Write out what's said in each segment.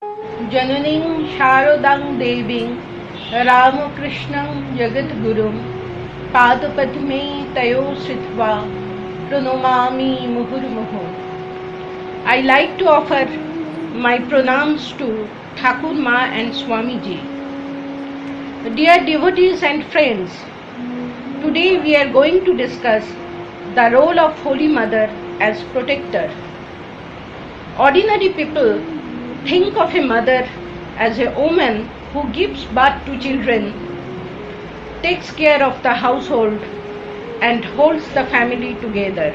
जननीं शारदां देवीं रामकृष्णं जगद्गुरुं पादपद्मे तयो श्रित्वा प्रणमामि मुहुर्मुहुः. I like to offer my pranams to Thakur Ma and Swamiji. Dear devotees and friends, today we are going to discuss the role of Holy Mother as protector. Ordinary people think of a mother as a woman who gives birth to children, takes care of the household, and holds the family together.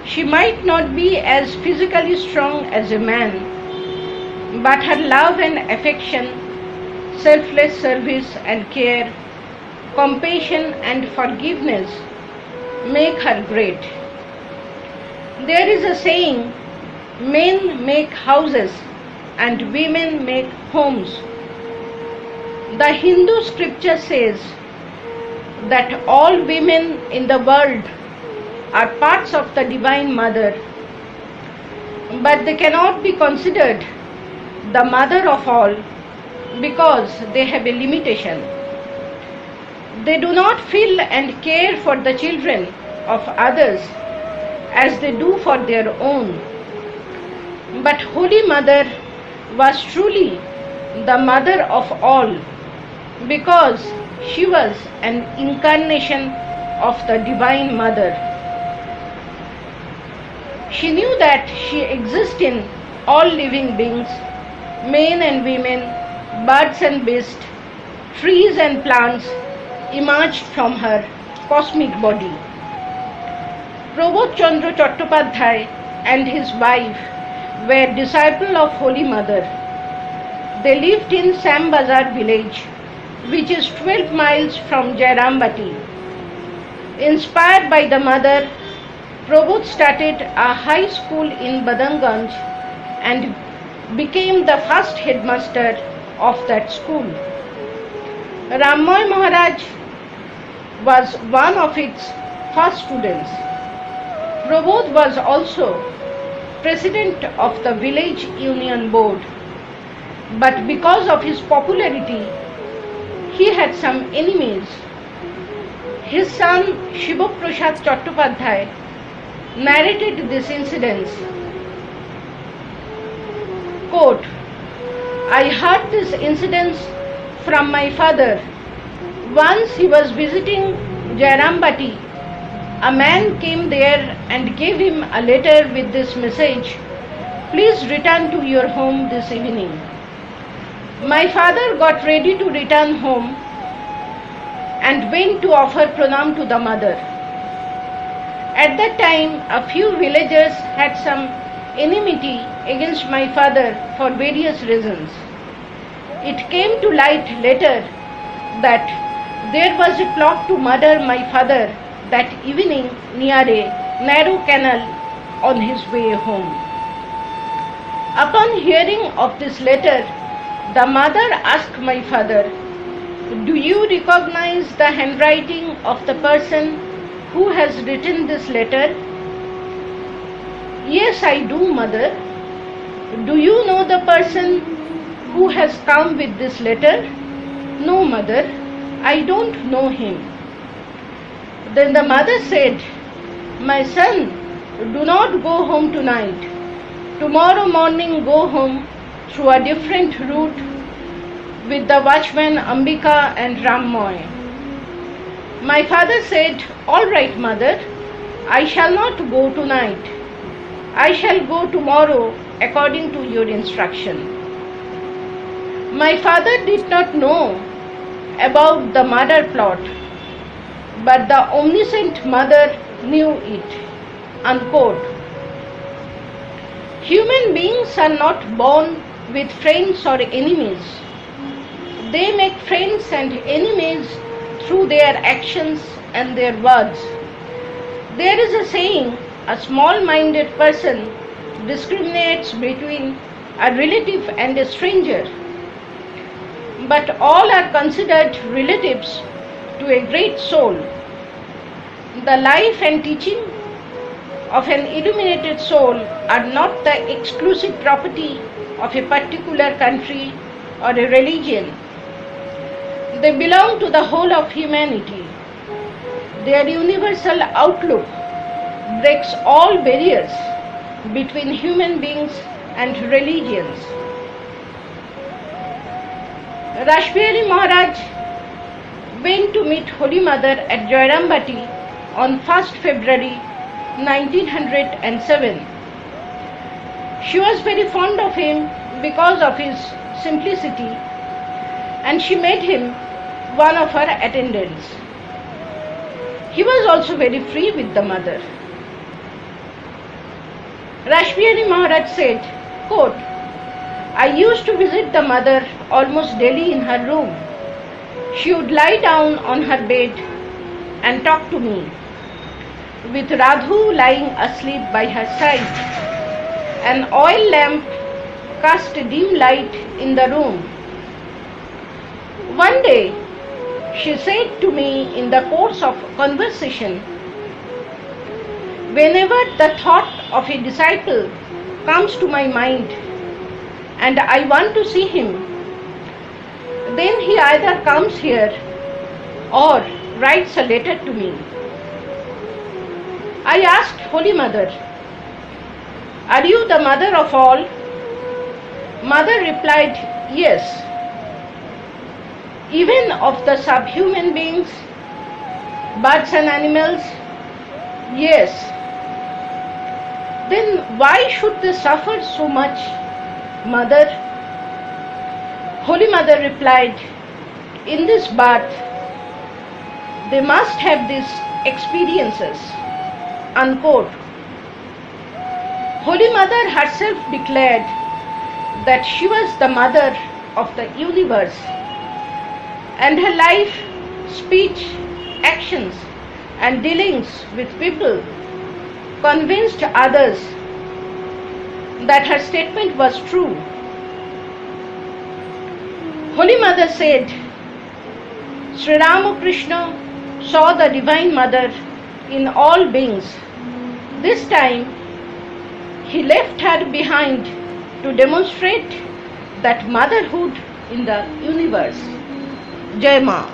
She might not be as physically strong as a man, but her love and affection, selfless service and care, compassion and forgiveness make her great. There is a saying, men make houses and women make homes. The Hindu scripture says that all women in the world are parts of the Divine Mother, but they cannot be considered the mother of all because they have a limitation. They do not feel and care for the children of others as they do for their own. But Holy Mother was truly the mother of all because she was an incarnation of the Divine Mother. She knew that she exists in all living beings, men and women, birds and beasts, trees and plants emerged from her cosmic body. Prabodh Chandra Chattopadhyay and his wife were disciples of Holy Mother. They lived in Sam Bazar village, which is 12 miles from Jairambati. Inspired by the mother, Prabodh started a high school in Badanganj and became the first headmaster of that school. Rammoy Maharaj was one of its first students. Prabodh was also president of the village union board, but because of his popularity, he had some enemies. His son Shiva Prasad Chattopadhyay narrated this incident. Quote, I heard this incident from my father. Once he was visiting Jairambati. A man came there and gave him a letter with this message, please return to your home this evening. My father got ready to return home and went to offer pranam to the mother. At that time, a few villagers had some enmity against my father for various reasons. It came to light later that there was a plot to murder my father that evening near a narrow canal on his way home. Upon hearing of this letter, the mother asked my father, do you recognize the handwriting of the person who has written this letter? Yes, I do, mother. Do you know the person who has come with this letter? No, mother, I don't know him. Then the mother said, my son, do not go home tonight. Tomorrow morning go home through a different route with the watchman Ambika and Rammoy. My father said, all right, mother, I shall not go tonight. I shall go tomorrow according to your instruction. My father did not know about the murder plot, but the omniscient mother knew it. Unquote. Human beings are not born with friends or enemies. They make friends and enemies through their actions and their words. There is a saying, a small-minded person discriminates between a relative and a stranger. But all are considered relatives to a great soul. The life and teaching of an illuminated soul are not the exclusive property of a particular country or a religion. They belong to the whole of humanity. Their universal outlook breaks all barriers between human beings and religions. Rashbihari Maharaj went to meet Holy Mother at Jairambati on 1st February 1907. She was very fond of him because of his simplicity, and she made him one of her attendants. He was also very free with the mother. Rashbihari Maharaj said, quote, I used to visit the mother almost daily in her room. She would lie down on her bed and talk to me, with Radhu lying asleep by her side. An oil lamp cast a dim light in the room. One day, she said to me in the course of conversation, whenever the thought of a disciple comes to my mind and I want to see him, then he either comes here or writes a letter to me. I asked Holy Mother, are you the mother of all? Mother replied, yes. Even of the subhuman beings, birds and animals? Yes. Then why should they suffer so much, Mother? Holy Mother replied, in this birth, they must have these experiences. Unquote. Holy Mother herself declared that she was the mother of the universe, and her life, speech, actions, and dealings with people convinced others that her statement was true. Holy Mother said, Sri Ramakrishna saw the Divine Mother in all beings. This time, he left her behind to demonstrate that motherhood in the universe. Jai Ma.